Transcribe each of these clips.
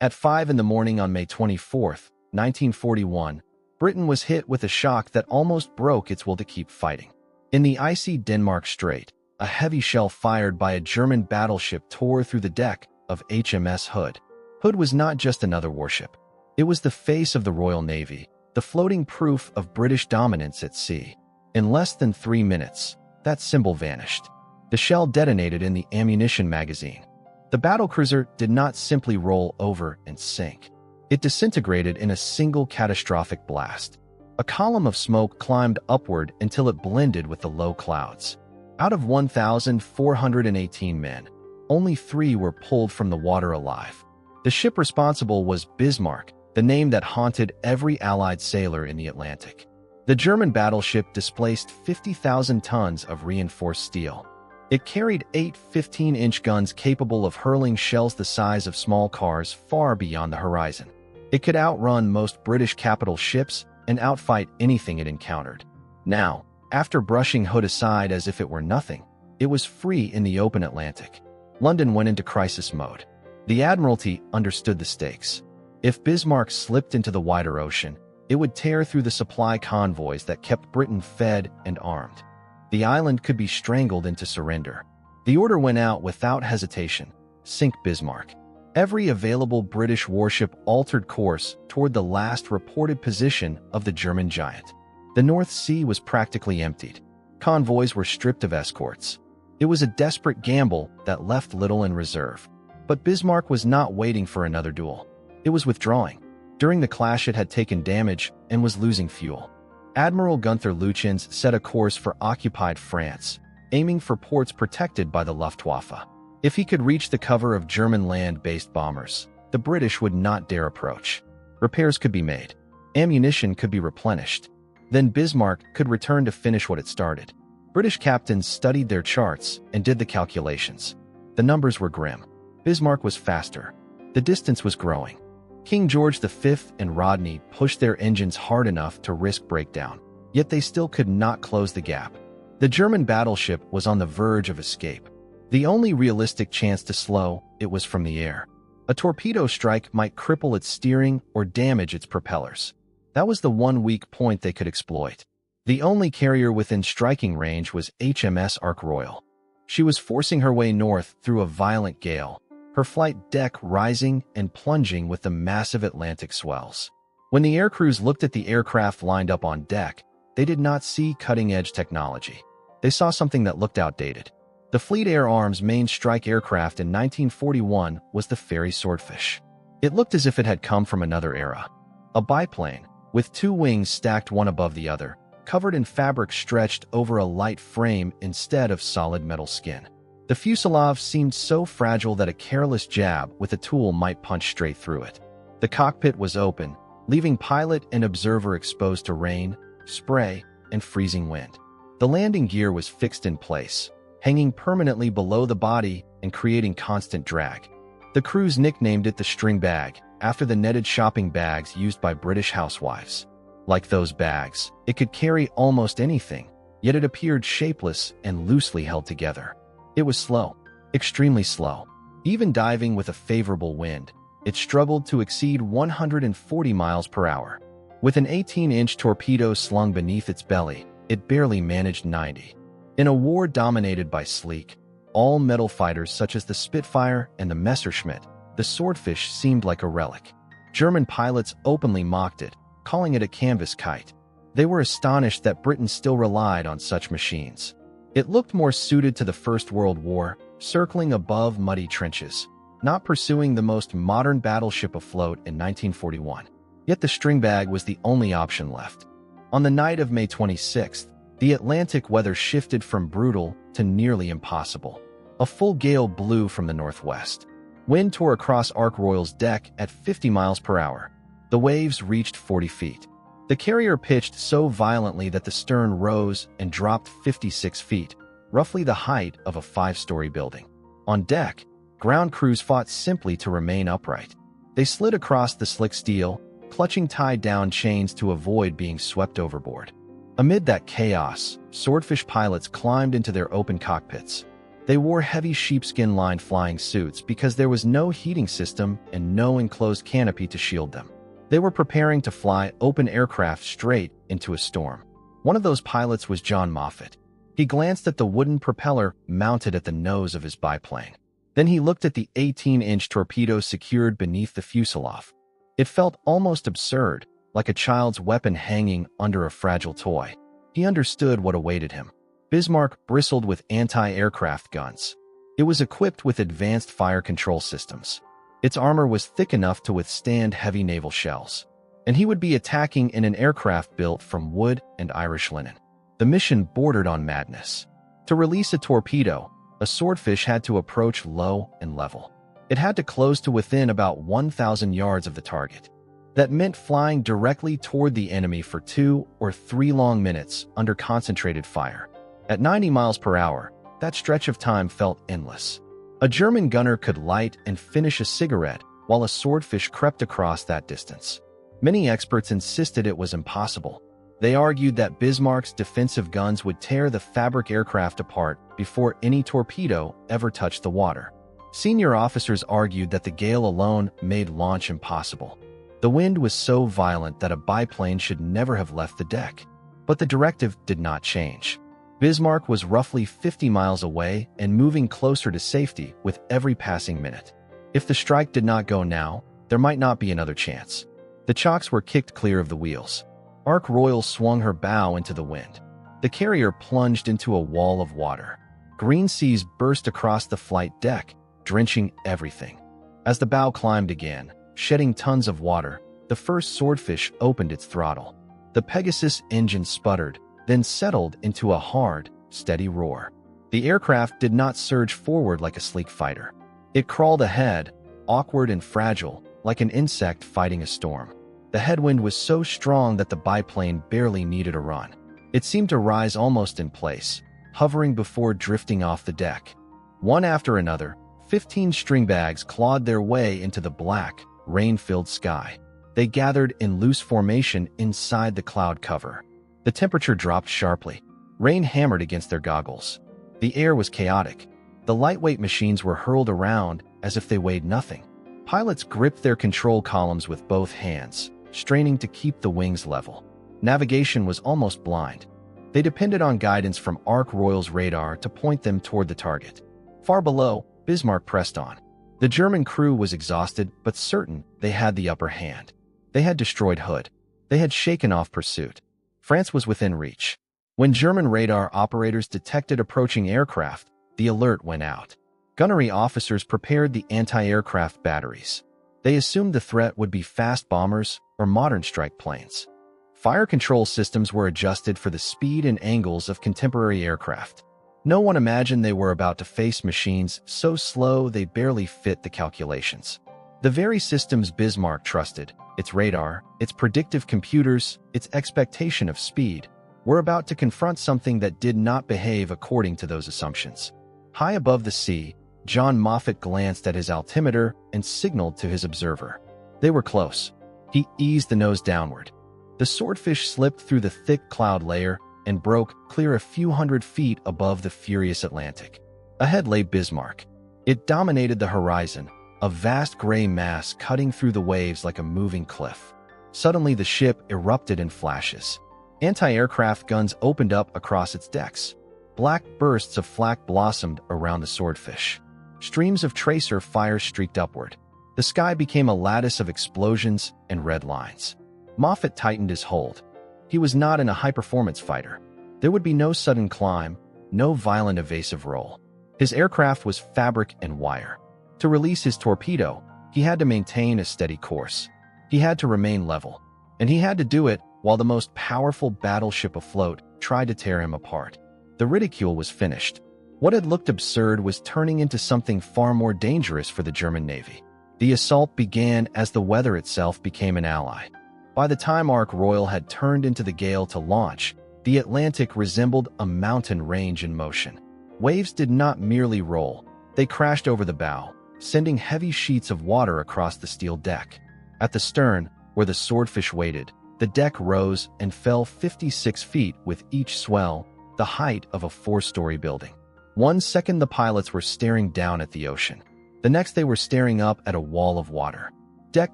At 5 in the morning on May 24, 1941, Britain was hit with a shock that almost broke its will to keep fighting. In the icy Denmark Strait, a heavy shell fired by a German battleship tore through the deck of HMS Hood. Hood was not just another warship. It was the face of the Royal Navy, the floating proof of British dominance at sea. In less than 3 minutes, that symbol vanished. The shell detonated in the ammunition magazine. The battlecruiser did not simply roll over and sink. It disintegrated in a single catastrophic blast. A column of smoke climbed upward until it blended with the low clouds. Out of 1,418 men, only 3 were pulled from the water alive. The ship responsible was Bismarck, the name that haunted every Allied sailor in the Atlantic. The German battleship displaced 50,000 tons of reinforced steel. It carried 8 15-inch guns capable of hurling shells the size of small cars far beyond the horizon. It could outrun most British capital ships and outfight anything it encountered. Now, after brushing Hood aside as if it were nothing, it was free in the open Atlantic. London went into crisis mode. The Admiralty understood the stakes. If Bismarck slipped into the wider ocean, it would tear through the supply convoys that kept Britain fed and armed. The island could be strangled into surrender. The order went out without hesitation: sink Bismarck. Every available British warship altered course toward the last reported position of the German giant. The North Sea was practically emptied. Convoys were stripped of escorts. It was a desperate gamble that left little in reserve. But Bismarck was not waiting for another duel. It was withdrawing. During the clash, it had taken damage and was losing fuel. Admiral Gunther Lütjens set a course for occupied France, aiming for ports protected by the Luftwaffe. If he could reach the cover of German land-based bombers, the British would not dare approach. Repairs could be made. Ammunition could be replenished. Then Bismarck could return to finish what it started. British captains studied their charts and did the calculations. The numbers were grim. Bismarck was faster. The distance was growing. King George V and Rodney pushed their engines hard enough to risk breakdown, yet they still could not close the gap. The German battleship was on the verge of escape. The only realistic chance to slow it was from the air. A torpedo strike might cripple its steering or damage its propellers. That was the one weak point they could exploit. The only carrier within striking range was HMS Ark Royal. She was forcing her way north through a violent gale, her flight deck rising and plunging with the massive Atlantic swells. When the air crews looked at the aircraft lined up on deck, they did not see cutting-edge technology. They saw something that looked outdated. The Fleet Air Arm's main strike aircraft in 1941 was the Fairey Swordfish. It looked as if it had come from another era. A biplane, with 2 wings stacked one above the other, covered in fabric stretched over a light frame instead of solid metal skin. The fuselage seemed so fragile that a careless jab with a tool might punch straight through it. The cockpit was open, leaving pilot and observer exposed to rain, spray, and freezing wind. The landing gear was fixed in place, hanging permanently below the body and creating constant drag. The crews nicknamed it the Stringbag, after the netted shopping bags used by British housewives. Like those bags, it could carry almost anything, yet it appeared shapeless and loosely held together. It was slow, extremely slow. Even diving with a favorable wind, it struggled to exceed 140 miles per hour. With an 18-inch torpedo slung beneath its belly, it barely managed 90. In a war dominated by sleek, all-metal fighters such as the Spitfire and the Messerschmitt, the Swordfish seemed like a relic. German pilots openly mocked it, calling it a canvas kite. They were astonished that Britain still relied on such machines. It looked more suited to the First World War, circling above muddy trenches, not pursuing the most modern battleship afloat in 1941. Yet the Stringbag was the only option left. On the night of May 26th, the Atlantic weather shifted from brutal to nearly impossible. A full gale blew from the northwest. Wind tore across Ark Royal's deck at 50 miles per hour. The waves reached 40 feet. The carrier pitched so violently that the stern rose and dropped 56 feet, roughly the height of a 5-story building. On deck, ground crews fought simply to remain upright. They slid across the slick steel, clutching tied-down chains to avoid being swept overboard. Amid that chaos, Swordfish pilots climbed into their open cockpits. They wore heavy sheepskin-lined flying suits because there was no heating system and no enclosed canopy to shield them. They were preparing to fly open aircraft straight into a storm. One of those pilots was John Moffett. He glanced at the wooden propeller mounted at the nose of his biplane. Then he looked at the 18-inch torpedo secured beneath the fuselage. It felt almost absurd, like a child's weapon hanging under a fragile toy. He understood what awaited him. Bismarck bristled with anti-aircraft guns. It was equipped with advanced fire control systems. Its armor was thick enough to withstand heavy naval shells. And he would be attacking in an aircraft built from wood and Irish linen. The mission bordered on madness. To release a torpedo, a swordfish had to approach low and level. It had to close to within about 1,000 yards of the target. That meant flying directly toward the enemy for 2 or 3 long minutes under concentrated fire. At 90 miles per hour, that stretch of time felt endless. A German gunner could light and finish a cigarette while a swordfish crept across that distance. Many experts insisted it was impossible. They argued that Bismarck's defensive guns would tear the fabric aircraft apart before any torpedo ever touched the water. Senior officers argued that the gale alone made launch impossible. The wind was so violent that a biplane should never have left the deck. But the directive did not change. Bismarck was roughly 50 miles away and moving closer to safety with every passing minute. If the strike did not go now, there might not be another chance. The chocks were kicked clear of the wheels. Ark Royal swung her bow into the wind. The carrier plunged into a wall of water. Green seas burst across the flight deck, drenching everything. As the bow climbed again, shedding tons of water, the first swordfish opened its throttle. The Pegasus engine sputtered, then settled into a hard, steady roar. The aircraft did not surge forward like a sleek fighter. It crawled ahead, awkward and fragile, like an insect fighting a storm. The headwind was so strong that the biplane barely needed a run. It seemed to rise almost in place, hovering before drifting off the deck. One after another, 15 stringbags clawed their way into the black, rain-filled sky. They gathered in loose formation inside the cloud cover. The temperature dropped sharply. Rain hammered against their goggles. The air was chaotic. The lightweight machines were hurled around as if they weighed nothing. Pilots gripped their control columns with both hands, straining to keep the wings level. Navigation was almost blind. They depended on guidance from Ark Royal's radar to point them toward the target. Far below, Bismarck pressed on. The German crew was exhausted but certain they had the upper hand. They had destroyed Hood. They had shaken off pursuit. France was within reach. When German radar operators detected approaching aircraft, the alert went out. Gunnery officers prepared the anti-aircraft batteries. They assumed the threat would be fast bombers or modern strike planes. Fire control systems were adjusted for the speed and angles of contemporary aircraft. No one imagined they were about to face machines so slow they barely fit the calculations. The very systems Bismarck trusted, its radar, its predictive computers, its expectation of speed, were about to confront something that did not behave according to those assumptions. High above the sea, John Moffett glanced at his altimeter and signaled to his observer. They were close. He eased the nose downward. The swordfish slipped through the thick cloud layer and broke clear a few hundred feet above the furious Atlantic. Ahead lay Bismarck. It dominated the horizon, a vast gray mass cutting through the waves like a moving cliff. Suddenly the ship erupted in flashes. Anti-aircraft guns opened up across its decks. Black bursts of flak blossomed around the swordfish. Streams of tracer fire streaked upward. The sky became a lattice of explosions and red lines. Moffett tightened his hold. He was not in a high-performance fighter. There would be no sudden climb, no violent evasive roll. His aircraft was fabric and wire. To release his torpedo, he had to maintain a steady course. He had to remain level. And he had to do it while the most powerful battleship afloat tried to tear him apart. The ridicule was finished. What had looked absurd was turning into something far more dangerous for the German Navy. The assault began as the weather itself became an ally. By the time Ark Royal had turned into the gale to launch, the Atlantic resembled a mountain range in motion. Waves did not merely roll. They crashed over the bow, sending heavy sheets of water across the steel deck. At the stern, where the swordfish waited, the deck rose and fell 56 feet with each swell, the height of a 4-story building. One second the pilots were staring down at the ocean. The next they were staring up at a wall of water. Deck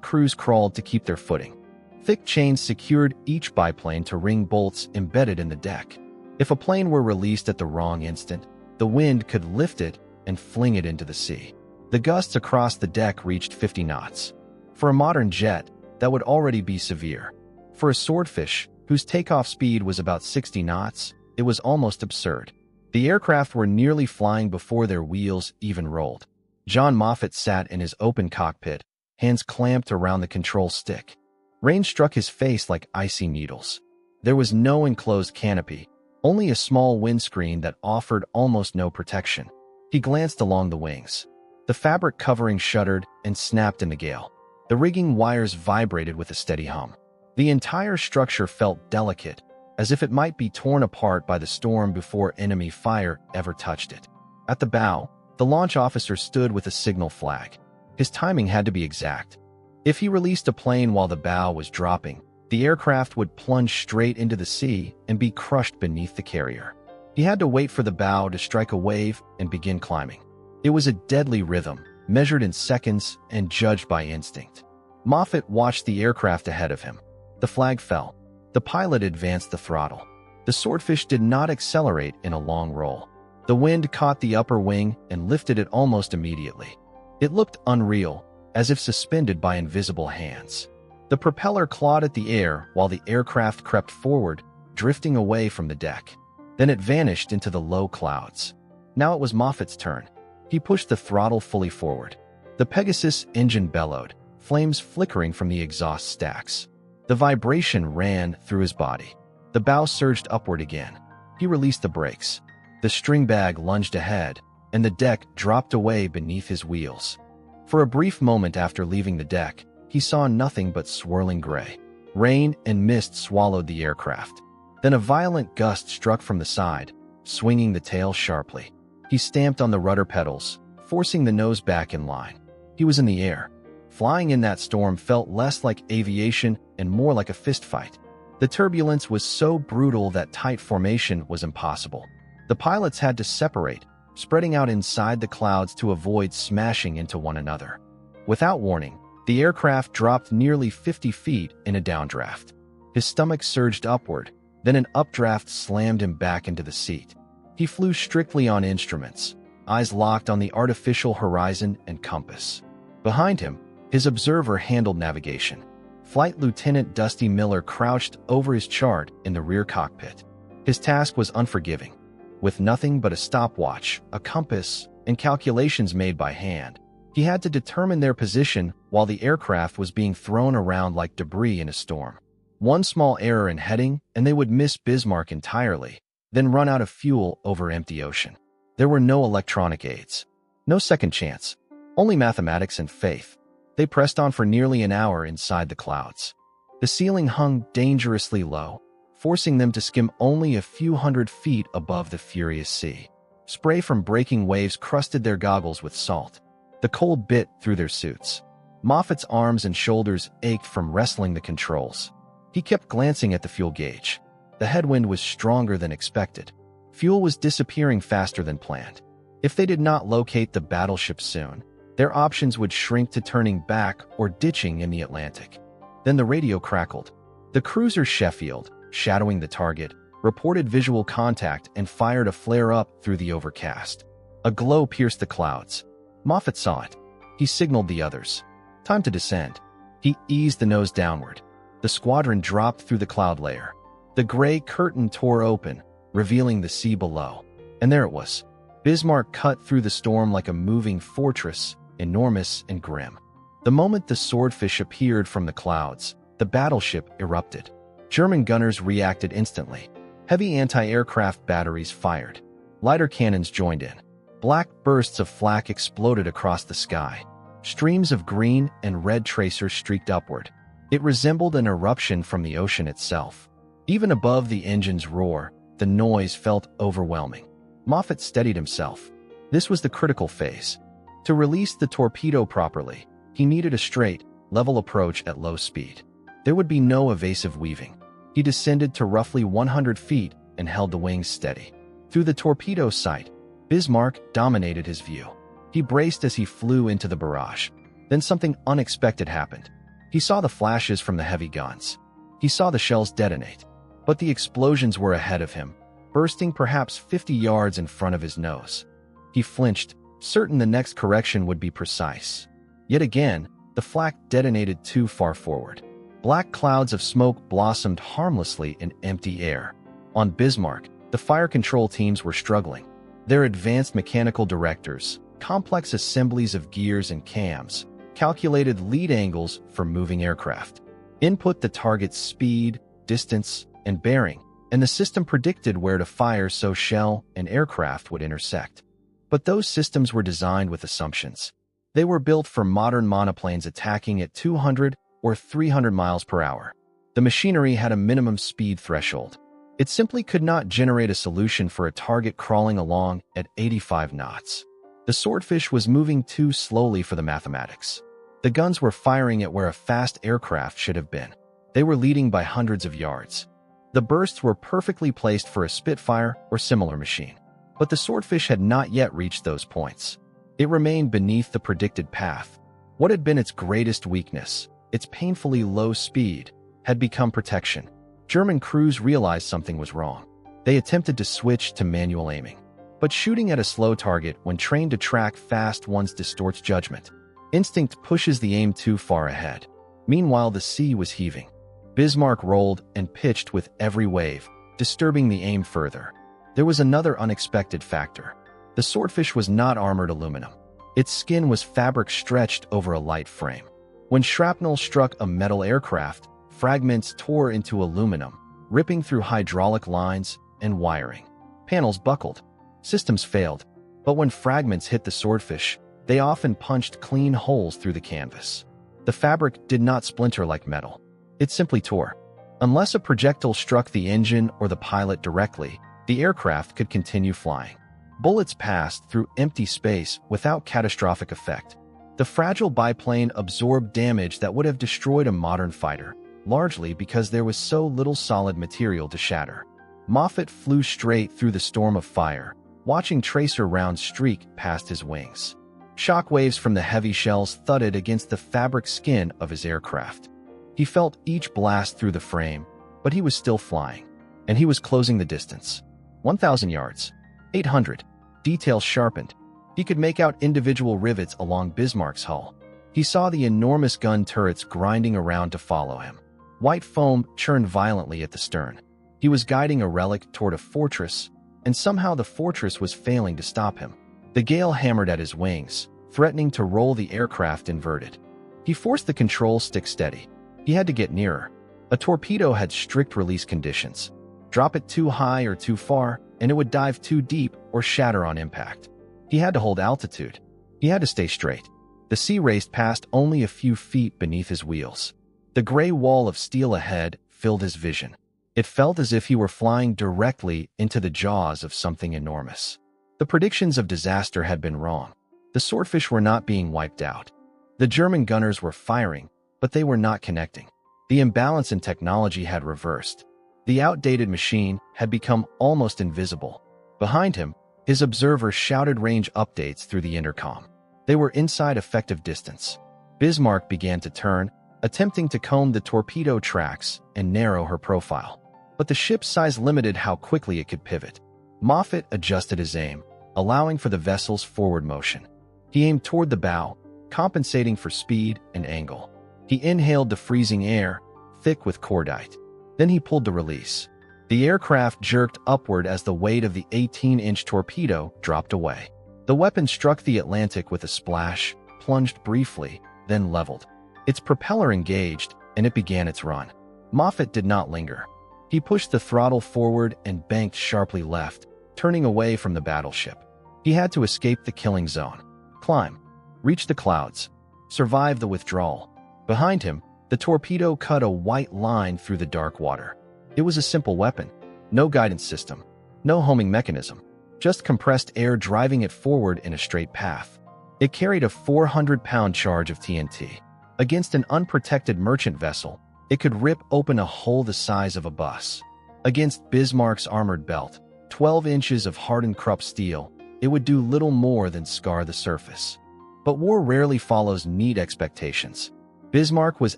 crews crawled to keep their footing. Thick chains secured each biplane to ring bolts embedded in the deck. If a plane were released at the wrong instant, the wind could lift it and fling it into the sea. The gusts across the deck reached 50 knots. For a modern jet, that would already be severe. For a Swordfish, whose takeoff speed was about 60 knots, it was almost absurd. The aircraft were nearly flying before their wheels even rolled. John Moffett sat in his open cockpit, hands clamped around the control stick. Rain struck his face like icy needles. There was no enclosed canopy, only a small windscreen that offered almost no protection. He glanced along the wings. The fabric covering shuddered and snapped in the gale. The rigging wires vibrated with a steady hum. The entire structure felt delicate, as if it might be torn apart by the storm before enemy fire ever touched it. At the bow, the launch officer stood with a signal flag. His timing had to be exact. If he released a plane while the bow was dropping, the aircraft would plunge straight into the sea and be crushed beneath the carrier. He had to wait for the bow to strike a wave and begin climbing. It was a deadly rhythm, measured in seconds and judged by instinct. Moffett watched the aircraft ahead of him. The flag fell. The pilot advanced the throttle. The Swordfish did not accelerate in a long roll. The wind caught the upper wing and lifted it almost immediately. It looked unreal, as if suspended by invisible hands. The propeller clawed at the air while the aircraft crept forward, drifting away from the deck. Then it vanished into the low clouds. Now it was Moffett's turn. He pushed the throttle fully forward. The Pegasus engine bellowed, flames flickering from the exhaust stacks. The vibration ran through his body. The bow surged upward again. He released the brakes. The Stringbag lunged ahead, and the deck dropped away beneath his wheels. For a brief moment after leaving the deck, he saw nothing but swirling gray. Rain and mist swallowed the aircraft. Then a violent gust struck from the side, swinging the tail sharply. He stamped on the rudder pedals, forcing the nose back in line. He was in the air. Flying in that storm felt less like aviation and more like a fistfight. The turbulence was so brutal that tight formation was impossible. The pilots had to separate, spreading out inside the clouds to avoid smashing into one another. Without warning, the aircraft dropped nearly 50 feet in a downdraft. His stomach surged upward, then an updraft slammed him back into the seat. He flew strictly on instruments, eyes locked on the artificial horizon and compass. Behind him, his observer handled navigation. Flight Lieutenant Dusty Miller crouched over his chart in the rear cockpit. His task was unforgiving. With nothing but a stopwatch, a compass, and calculations made by hand, he had to determine their position while the aircraft was being thrown around like debris in a storm. One small error in heading, and they would miss Bismarck entirely, then run out of fuel over empty ocean. There were no electronic aids. No second chance. Only mathematics and faith. They pressed on for nearly an hour inside the clouds. The ceiling hung dangerously low, forcing them to skim only a few hundred feet above the furious sea. Spray from breaking waves crusted their goggles with salt. The cold bit through their suits. Moffett's arms and shoulders ached from wrestling the controls. He kept glancing at the fuel gauge. The headwind was stronger than expected. Fuel was disappearing faster than planned. If they did not locate the battleship soon, their options would shrink to turning back or ditching in the Atlantic. Then the radio crackled. The cruiser Sheffield, shadowing the target, reported visual contact and fired a flare-up through the overcast. A glow pierced the clouds. Moffett saw it. He signaled the others. Time to descend. He eased the nose downward. The squadron dropped through the cloud layer. The gray curtain tore open, revealing the sea below. And there it was. Bismarck cut through the storm like a moving fortress, enormous and grim. The moment the Swordfish appeared from the clouds, the battleship erupted. German gunners reacted instantly. Heavy anti-aircraft batteries fired. Lighter cannons joined in. Black bursts of flak exploded across the sky. Streams of green and red tracers streaked upward. It resembled an eruption from the ocean itself. Even above the engine's roar, the noise felt overwhelming. Moffett steadied himself. This was the critical phase. To release the torpedo properly, he needed a straight, level approach at low speed. There would be no evasive weaving. He descended to roughly 100 feet and held the wings steady. Through the torpedo sight, Bismarck dominated his view. He braced as he flew into the barrage. Then something unexpected happened. He saw the flashes from the heavy guns. He saw the shells detonate. But the explosions were ahead of him, bursting perhaps 50 yards in front of his nose. He flinched, certain the next correction would be precise. Yet again, the flak detonated too far forward. Black clouds of smoke blossomed harmlessly in empty air. On Bismarck, the fire control teams were struggling. Their advanced mechanical directors, complex assemblies of gears and cams, calculated lead angles for moving aircraft, input the target's speed, distance, and bearing, and the system predicted where to fire so shell and aircraft would intersect. But those systems were designed with assumptions. They were built for modern monoplanes attacking at 200 or 300 miles per hour. The machinery had a minimum speed threshold. It simply could not generate a solution for a target crawling along at 85 knots. The Swordfish was moving too slowly for the mathematics. The guns were firing at where a fast aircraft should have been. They were leading by hundreds of yards. The bursts were perfectly placed for a Spitfire or similar machine. But the Swordfish had not yet reached those points. It remained beneath the predicted path. What had been its greatest weakness, its painfully low speed, had become protection. German crews realized something was wrong. They attempted to switch to manual aiming. But shooting at a slow target when trained to track fast ones distorts judgment. Instinct pushes the aim too far ahead. Meanwhile, the sea was heaving. Bismarck rolled and pitched with every wave, disturbing the aim further. There was another unexpected factor. The Swordfish was not armored aluminum. Its skin was fabric stretched over a light frame. When shrapnel struck a metal aircraft, fragments tore into aluminum, ripping through hydraulic lines and wiring. Panels buckled. Systems failed. But when fragments hit the Swordfish, they often punched clean holes through the canvas. The fabric did not splinter like metal. It simply tore. Unless a projectile struck the engine or the pilot directly, the aircraft could continue flying. Bullets passed through empty space without catastrophic effect. The fragile biplane absorbed damage that would have destroyed a modern fighter, largely because there was so little solid material to shatter. Moffett flew straight through the storm of fire, watching tracer rounds streak past his wings. Shockwaves from the heavy shells thudded against the fabric skin of his aircraft. He felt each blast through the frame, but he was still flying, and he was closing the distance. 1,000 yards. 800. Details sharpened. He could make out individual rivets along Bismarck's hull. He saw the enormous gun turrets grinding around to follow him. White foam churned violently at the stern. He was guiding a relic toward a fortress, and somehow the fortress was failing to stop him. The gale hammered at his wings, threatening to roll the aircraft inverted. He forced the control stick steady. He had to get nearer. A torpedo had strict release conditions. Drop it too high or too far, and it would dive too deep or shatter on impact. He had to hold altitude. He had to stay straight. The sea raced past only a few feet beneath his wheels. The gray wall of steel ahead filled his vision. It felt as if he were flying directly into the jaws of something enormous. The predictions of disaster had been wrong. The Swordfish were not being wiped out. The German gunners were firing, but they were not connecting. The imbalance in technology had reversed. The outdated machine had become almost invisible. Behind him, his observer shouted range updates through the intercom. They were inside effective distance. Bismarck began to turn, attempting to comb the torpedo tracks and narrow her profile. But the ship's size limited how quickly it could pivot. Moffett adjusted his aim, allowing for the vessel's forward motion. He aimed toward the bow, compensating for speed and angle. He inhaled the freezing air, thick with cordite. Then he pulled the release. The aircraft jerked upward as the weight of the 18-inch torpedo dropped away. The weapon struck the Atlantic with a splash, plunged briefly, then leveled. Its propeller engaged, and it began its run. Moffett did not linger. He pushed the throttle forward and banked sharply left, turning away from the battleship. He had to escape the killing zone. Climb. Reach the clouds. Survive the withdrawal. Behind him, the torpedo cut a white line through the dark water. It was a simple weapon. No guidance system. No homing mechanism. Just compressed air driving it forward in a straight path. It carried a 400-pound charge of TNT. Against an unprotected merchant vessel, it could rip open a hole the size of a bus. Against Bismarck's armored belt, 12 inches of hardened Krupp steel, it would do little more than scar the surface. But war rarely follows neat expectations. Bismarck was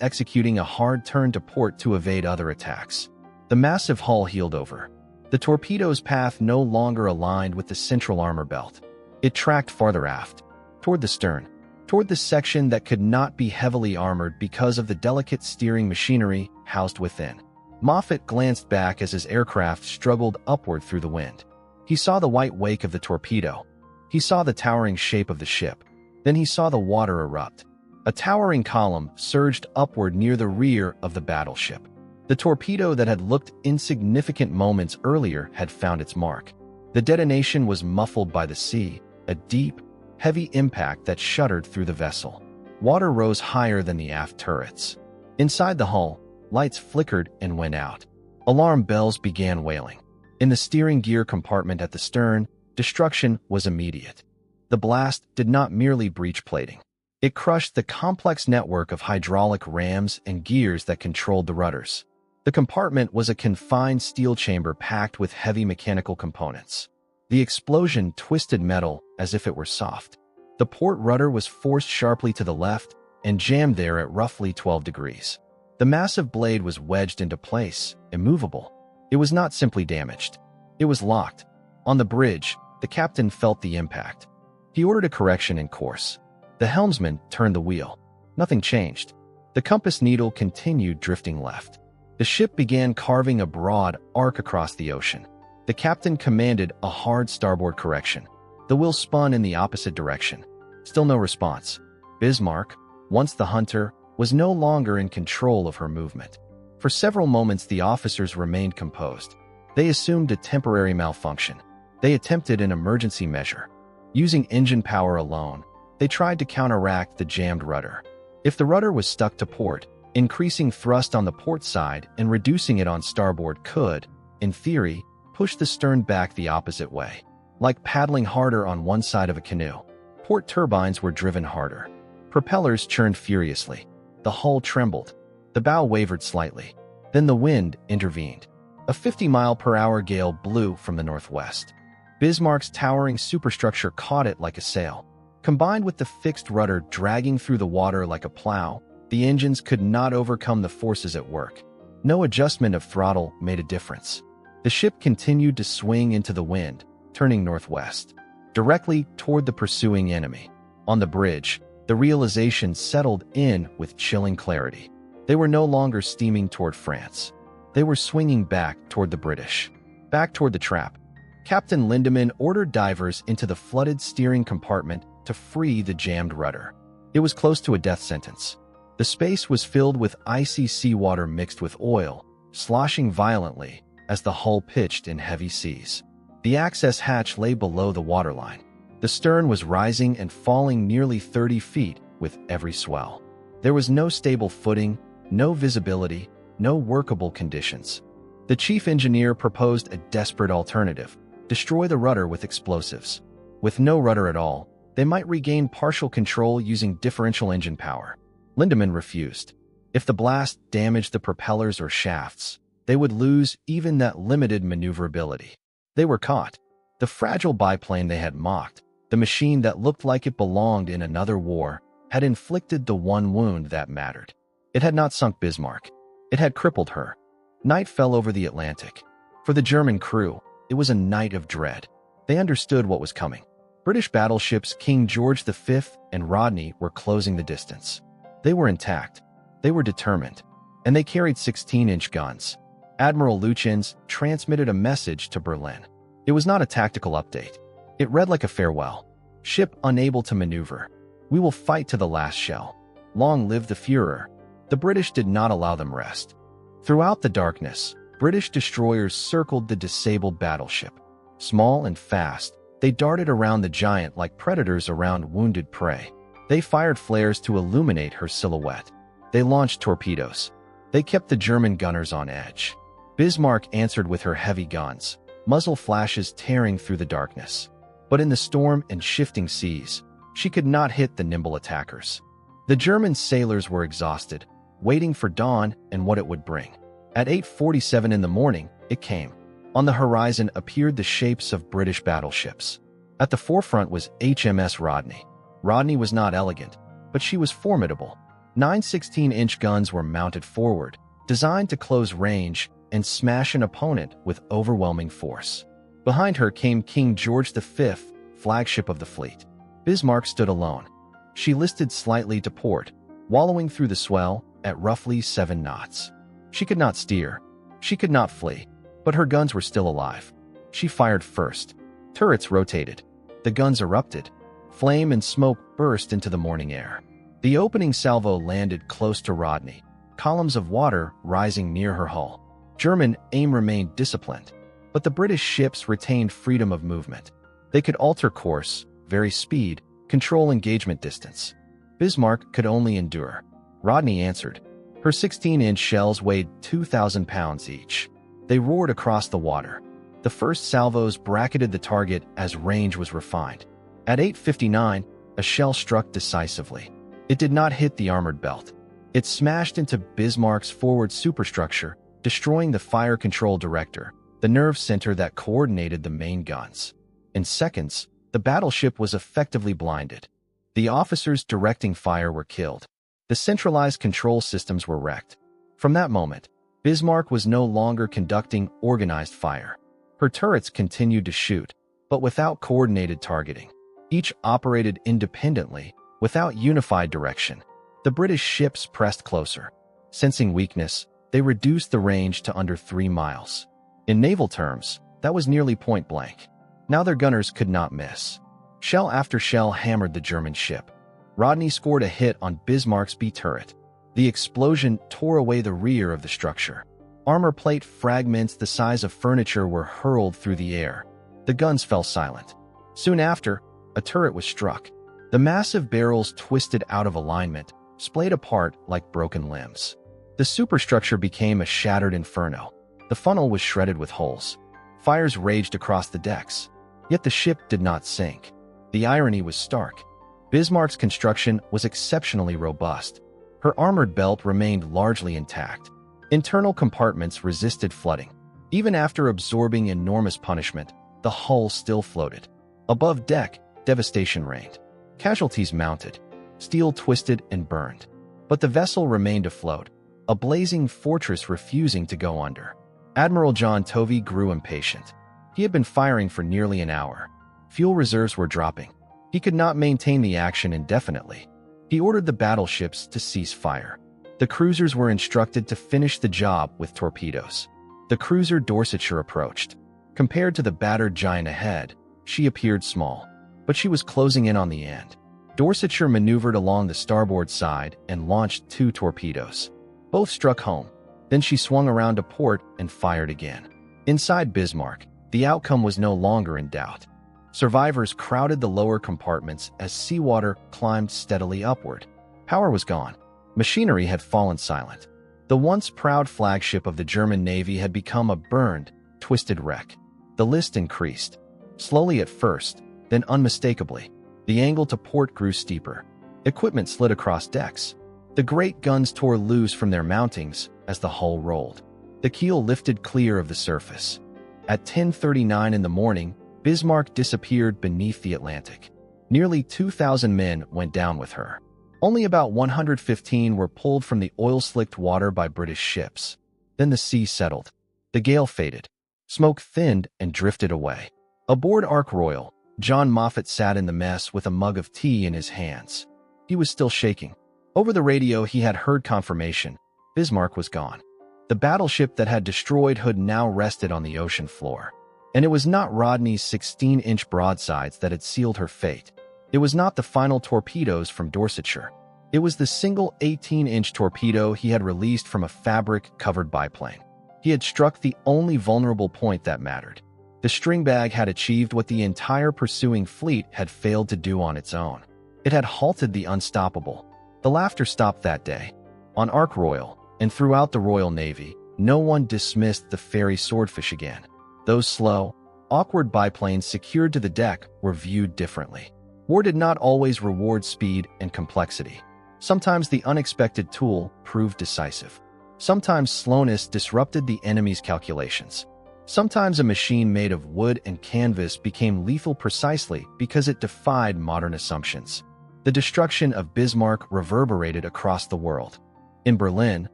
executing a hard turn to port to evade other attacks. The massive hull heeled over. The torpedo's path no longer aligned with the central armor belt. It tracked farther aft, toward the stern, toward the section that could not be heavily armored because of the delicate steering machinery housed within. Moffett glanced back as his aircraft struggled upward through the wind. He saw the white wake of the torpedo. He saw the towering shape of the ship. Then he saw the water erupt. A towering column surged upward near the rear of the battleship. The torpedo that had looked insignificant moments earlier had found its mark. The detonation was muffled by the sea, a deep, heavy impact that shuddered through the vessel. Water rose higher than the aft turrets. Inside the hull, lights flickered and went out. Alarm bells began wailing. In the steering gear compartment at the stern, destruction was immediate. The blast did not merely breach plating. It crushed the complex network of hydraulic rams and gears that controlled the rudders. The compartment was a confined steel chamber packed with heavy mechanical components. The explosion twisted metal as if it were soft. The port rudder was forced sharply to the left and jammed there at roughly 12 degrees. The massive blade was wedged into place, immovable. It was not simply damaged. It was locked. On the bridge, the captain felt the impact. He ordered a correction in course. The helmsman turned the wheel. Nothing changed. The compass needle continued drifting left. The ship began carving a broad arc across the ocean. The captain commanded a hard starboard correction. The wheel spun in the opposite direction. Still no response. Bismarck, once the hunter, was no longer in control of her movement. For several moments, the officers remained composed. They assumed a temporary malfunction. They attempted an emergency measure. Using engine power alone, they tried to counteract the jammed rudder. If the rudder was stuck to port, increasing thrust on the port side and reducing it on starboard could, in theory, push the stern back the opposite way. Like paddling harder on one side of a canoe. Port turbines were driven harder. Propellers churned furiously. The hull trembled. The bow wavered slightly. Then the wind intervened. A 50-mile-per-hour gale blew from the northwest. Bismarck's towering superstructure caught it like a sail. Combined with the fixed rudder dragging through the water like a plow, the engines could not overcome the forces at work. No adjustment of throttle made a difference. The ship continued to swing into the wind, turning northwest, directly toward the pursuing enemy. On the bridge, the realization settled in with chilling clarity. They were no longer steaming toward France. They were swinging back toward the British. Back toward the trap. Captain Lindemann ordered divers into the flooded steering compartment to free the jammed rudder. It was close to a death sentence. The space was filled with icy seawater mixed with oil, sloshing violently as the hull pitched in heavy seas. The access hatch lay below the waterline. The stern was rising and falling nearly 30 feet with every swell. There was no stable footing, no visibility, no workable conditions. The chief engineer proposed a desperate alternative: destroy the rudder with explosives. With no rudder at all, they might regain partial control using differential engine power. Lindemann refused. If the blast damaged the propellers or shafts, they would lose even that limited maneuverability. They were caught. The fragile biplane they had mocked, the machine that looked like it belonged in another war, had inflicted the one wound that mattered. It had not sunk Bismarck. It had crippled her. Night fell over the Atlantic. For the German crew, it was a night of dread. They understood what was coming. British battleships King George V and Rodney were closing the distance. They were intact. They were determined. And they carried 16-inch guns. Admiral Lütjens transmitted a message to Berlin. It was not a tactical update. It read like a farewell. Ship unable to maneuver. We will fight to the last shell. Long live the Führer. The British did not allow them rest. Throughout the darkness, British destroyers circled the disabled battleship. Small and fast, they darted around the giant like predators around wounded prey. They fired flares to illuminate her silhouette. They launched torpedoes. They kept the German gunners on edge. Bismarck answered with her heavy guns, muzzle flashes tearing through the darkness. But in the storm and shifting seas, she could not hit the nimble attackers. The German sailors were exhausted, waiting for dawn and what it would bring. At 8:47 in the morning, it came. On the horizon appeared the shapes of British battleships. At the forefront was HMS Rodney. Rodney was not elegant, but she was formidable. 9 16-inch guns were mounted forward, designed to close range and smash an opponent with overwhelming force. Behind her came King George V, flagship of the fleet. Bismarck stood alone. She listed slightly to port, wallowing through the swell at roughly 7 knots. She could not steer. She could not flee, but her guns were still alive. She fired first. Turrets rotated. The guns erupted. Flame and smoke burst into the morning air. The opening salvo landed close to Rodney, columns of water rising near her hull. German aim remained disciplined, but the British ships retained freedom of movement. They could alter course, vary speed, control engagement distance. Bismarck could only endure. Rodney answered. Her 16-inch shells weighed 2,000 pounds each. They roared across the water. The first salvos bracketed the target as range was refined. At 8:59, a shell struck decisively. It did not hit the armored belt. It smashed into Bismarck's forward superstructure, destroying the fire control director, the nerve center that coordinated the main guns. In seconds, the battleship was effectively blinded. The officers directing fire were killed. The centralized control systems were wrecked. From that moment, Bismarck was no longer conducting organized fire. Her turrets continued to shoot, but without coordinated targeting. Each operated independently, without unified direction. The British ships pressed closer. Sensing weakness, they reduced the range to under 3 miles. In naval terms, that was nearly point blank. Now their gunners could not miss. Shell after shell hammered the German ship. Rodney scored a hit on Bismarck's B turret. The explosion tore away the rear of the structure. Armor plate fragments the size of furniture were hurled through the air. The guns fell silent. Soon after, a turret was struck. The massive barrels twisted out of alignment, splayed apart like broken limbs. The superstructure became a shattered inferno. The funnel was shredded with holes. Fires raged across the decks. Yet the ship did not sink. The irony was stark. Bismarck's construction was exceptionally robust. Her armored belt remained largely intact. Internal compartments resisted flooding. Even after absorbing enormous punishment, the hull still floated. Above deck, devastation reigned. Casualties mounted. Steel twisted and burned. But the vessel remained afloat, a blazing fortress refusing to go under. Admiral John Tovey grew impatient. He had been firing for nearly an hour. Fuel reserves were dropping. He could not maintain the action indefinitely. He ordered the battleships to cease fire. The cruisers were instructed to finish the job with torpedoes. The cruiser Dorsetshire approached. Compared to the battered giant ahead, she appeared small, but she was closing in on the end. Dorsetshire maneuvered along the starboard side and launched 2 torpedoes. Both struck home. Then she swung around to port and fired again. Inside Bismarck, the outcome was no longer in doubt. Survivors crowded the lower compartments as seawater climbed steadily upward. Power was gone. Machinery had fallen silent. The once proud flagship of the German Navy had become a burned, twisted wreck. The list increased. Slowly at first, then unmistakably. The angle to port grew steeper. Equipment slid across decks. The great guns tore loose from their mountings as the hull rolled. The keel lifted clear of the surface. At 10:39 in the morning, Bismarck disappeared beneath the Atlantic. Nearly 2,000 men went down with her. Only about 115 were pulled from the oil-slicked water by British ships. Then the sea settled. The gale faded. Smoke thinned and drifted away. Aboard Ark Royal, John Moffat sat in the mess with a mug of tea in his hands. He was still shaking. Over the radio he had heard confirmation. Bismarck was gone. The battleship that had destroyed Hood now rested on the ocean floor. And it was not Rodney's 16-inch broadsides that had sealed her fate. It was not the final torpedoes from Dorsetshire. It was the single 18-inch torpedo he had released from a fabric-covered biplane. He had struck the only vulnerable point that mattered. The Stringbag had achieved what the entire pursuing fleet had failed to do on its own. It had halted the unstoppable. The laughter stopped that day. On Ark Royal, and throughout the Royal Navy, no one dismissed the Fairey Swordfish again. Those slow, awkward biplanes secured to the deck were viewed differently. War did not always reward speed and complexity. Sometimes the unexpected tool proved decisive. Sometimes slowness disrupted the enemy's calculations. Sometimes a machine made of wood and canvas became lethal precisely because it defied modern assumptions. The destruction of Bismarck reverberated across the world. In Berlin,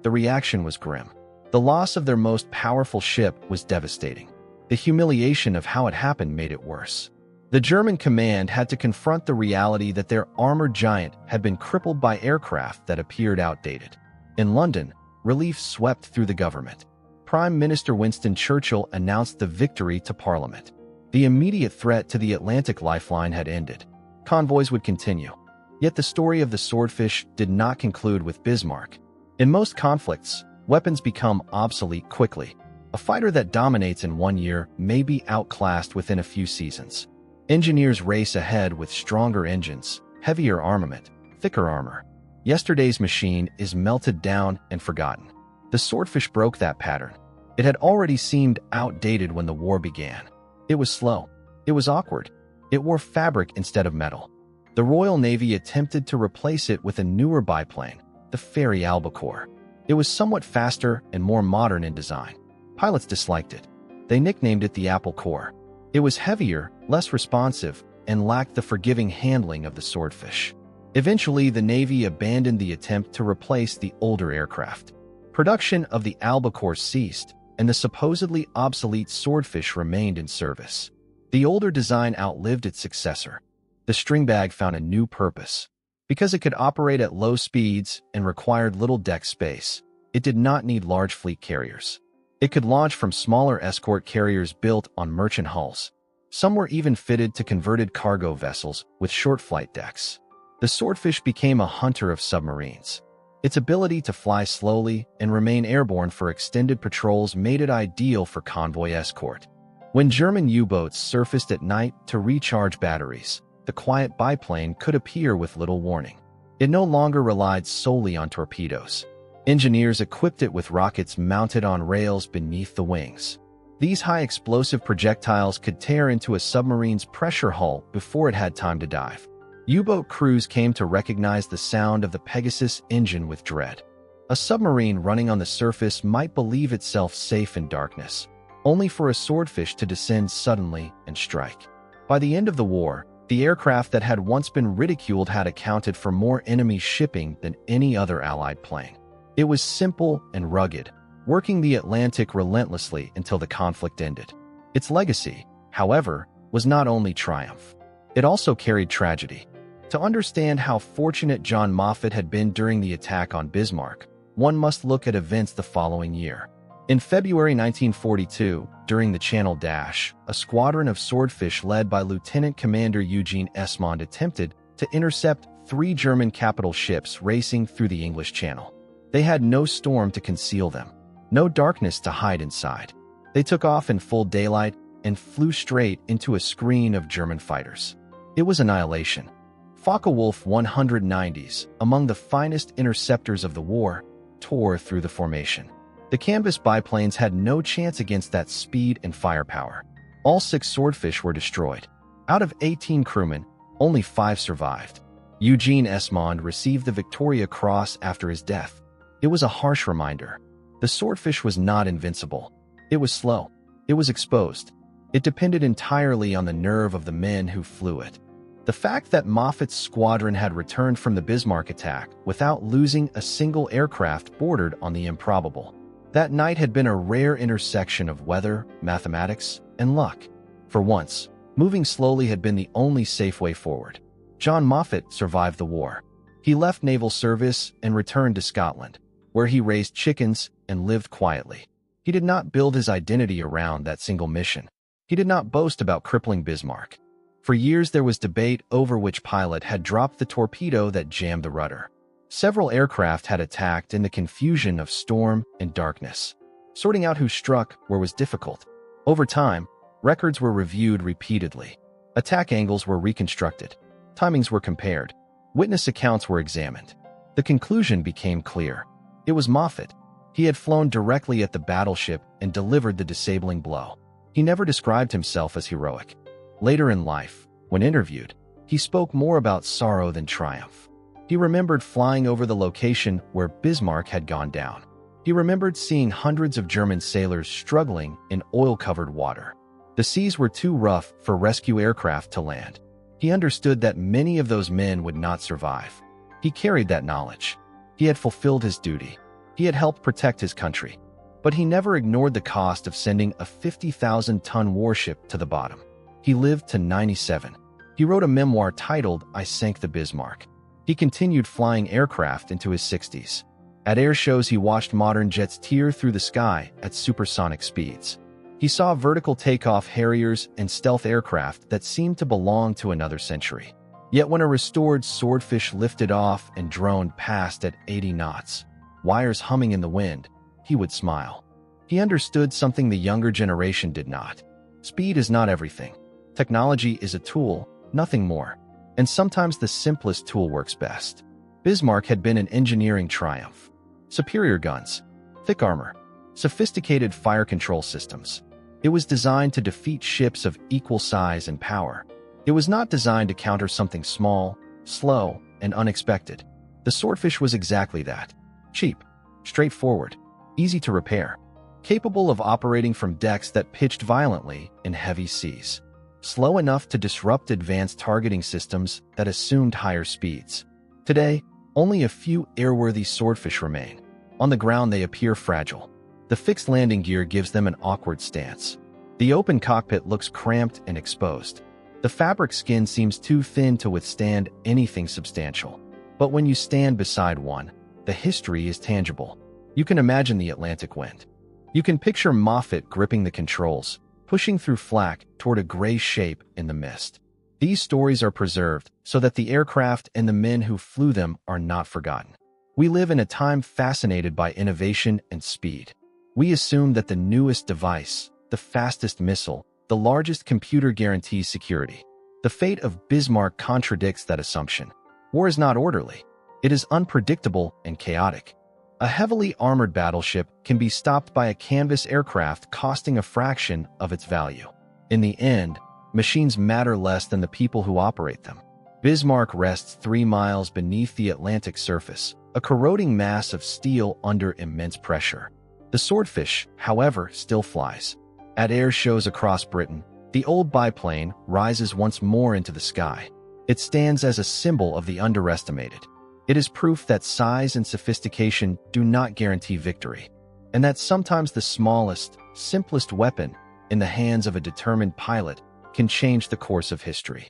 the reaction was grim. The loss of their most powerful ship was devastating. The humiliation of how it happened made it worse. The German command had to confront the reality that their armored giant had been crippled by aircraft that appeared outdated. In London, relief swept through the government. Prime Minister Winston Churchill announced the victory to Parliament. The immediate threat to the Atlantic lifeline had ended. Convoys would continue. Yet the story of the Swordfish did not conclude with Bismarck. In most conflicts, weapons become obsolete quickly. A fighter that dominates in 1 year may be outclassed within a few seasons. Engineers race ahead with stronger engines, heavier armament, thicker armor. Yesterday's machine is melted down and forgotten. The Swordfish broke that pattern. It had already seemed outdated when the war began. It was slow. It was awkward. It wore fabric instead of metal. The Royal Navy attempted to replace it with a newer biplane, the Fairey Albacore. It was somewhat faster and more modern in design. Pilots disliked it. They nicknamed it the Apple Core. It was heavier, less responsive, and lacked the forgiving handling of the Swordfish. Eventually, the Navy abandoned the attempt to replace the older aircraft. Production of the Albacore ceased, and the supposedly obsolete Swordfish remained in service. The older design outlived its successor. The Stringbag found a new purpose. Because it could operate at low speeds and required little deck space, it did not need large fleet carriers. It could launch from smaller escort carriers built on merchant hulls. Some were even fitted to converted cargo vessels with short flight decks. The Swordfish became a hunter of submarines. Its ability to fly slowly and remain airborne for extended patrols made it ideal for convoy escort. When German U-boats surfaced at night to recharge batteries, the quiet biplane could appear with little warning. It no longer relied solely on torpedoes. Engineers equipped it with rockets mounted on rails beneath the wings. These high-explosive projectiles could tear into a submarine's pressure hull before it had time to dive. U-boat crews came to recognize the sound of the Pegasus engine with dread. A submarine running on the surface might believe itself safe in darkness, only for a Swordfish to descend suddenly and strike. By the end of the war, the aircraft that had once been ridiculed had accounted for more enemy shipping than any other Allied plane. It was simple and rugged, working the Atlantic relentlessly until the conflict ended. Its legacy, however, was not only triumph. It also carried tragedy. To understand how fortunate John Moffett had been during the attack on Bismarck, one must look at events the following year. In February 1942, during the Channel Dash, a squadron of Swordfish led by Lieutenant Commander Eugene Esmond attempted to intercept 3 German capital ships racing through the English Channel. They had no storm to conceal them, no darkness to hide inside. They took off in full daylight and flew straight into a screen of German fighters. It was annihilation. Focke-Wulf 190s, among the finest interceptors of the war, tore through the formation. The canvas biplanes had no chance against that speed and firepower. All 6 Swordfish were destroyed. Out of 18 crewmen, only 5 survived. Eugene Esmond received the Victoria Cross after his death. It was a harsh reminder. The Swordfish was not invincible. It was slow. It was exposed. It depended entirely on the nerve of the men who flew it. The fact that Moffat's squadron had returned from the Bismarck attack without losing a single aircraft bordered on the improbable. That night had been a rare intersection of weather, mathematics, and luck. For once, moving slowly had been the only safe way forward. John Moffat survived the war. He left naval service and returned to Scotland, where he raised chickens and lived quietly. He did not build his identity around that single mission. He did not boast about crippling Bismarck. For years there was debate over which pilot had dropped the torpedo that jammed the rudder. Several aircraft had attacked in the confusion of storm and darkness. Sorting out who struck where was difficult. Over time, records were reviewed repeatedly. Attack angles were reconstructed. Timings were compared. Witness accounts were examined. The conclusion became clear. It was Moffat. He had flown directly at the battleship and delivered the disabling blow. He never described himself as heroic. Later in life, when interviewed, he spoke more about sorrow than triumph. He remembered flying over the location where Bismarck had gone down. He remembered seeing hundreds of German sailors struggling in oil-covered water. The seas were too rough for rescue aircraft to land. He understood that many of those men would not survive. He carried that knowledge. He had fulfilled his duty. He had helped protect his country. But he never ignored the cost of sending a 50,000-ton warship to the bottom. He lived to 97. He wrote a memoir titled I Sank the Bismarck. He continued flying aircraft into his 60s. At air shows, he watched modern jets tear through the sky at supersonic speeds. He saw vertical takeoff Harriers and stealth aircraft that seemed to belong to another century. Yet when a restored Swordfish lifted off and droned past at 80 knots, wires humming in the wind, he would smile. He understood something the younger generation did not. Speed is not everything. Technology is a tool, nothing more. And sometimes the simplest tool works best. Bismarck had been an engineering triumph. Superior guns, thick armor, sophisticated fire control systems. It was designed to defeat ships of equal size and power. It was not designed to counter something small, slow, and unexpected. The Swordfish was exactly that. Cheap, straightforward, easy to repair, capable of operating from decks that pitched violently in heavy seas, slow enough to disrupt advanced targeting systems that assumed higher speeds. Today, only a few airworthy Swordfish remain. On the ground, they appear fragile. The fixed landing gear gives them an awkward stance. The open cockpit looks cramped and exposed. The fabric skin seems too thin to withstand anything substantial. But when you stand beside one, the history is tangible. You can imagine the Atlantic wind. You can picture Moffat gripping the controls, pushing through flak toward a gray shape in the mist. These stories are preserved so that the aircraft and the men who flew them are not forgotten. We live in a time fascinated by innovation and speed. We assume that the newest device, the fastest missile, the largest computer guarantees security. The fate of Bismarck contradicts that assumption. War is not orderly. It is unpredictable and chaotic. A heavily armored battleship can be stopped by a canvas aircraft costing a fraction of its value. In the end, machines matter less than the people who operate them. Bismarck rests 3 miles beneath the Atlantic surface, a corroding mass of steel under immense pressure. The Swordfish, however, still flies. At air shows across Britain, the old biplane rises once more into the sky. It stands as a symbol of the underestimated. It is proof that size and sophistication do not guarantee victory, and that sometimes the smallest, simplest weapon in the hands of a determined pilot can change the course of history.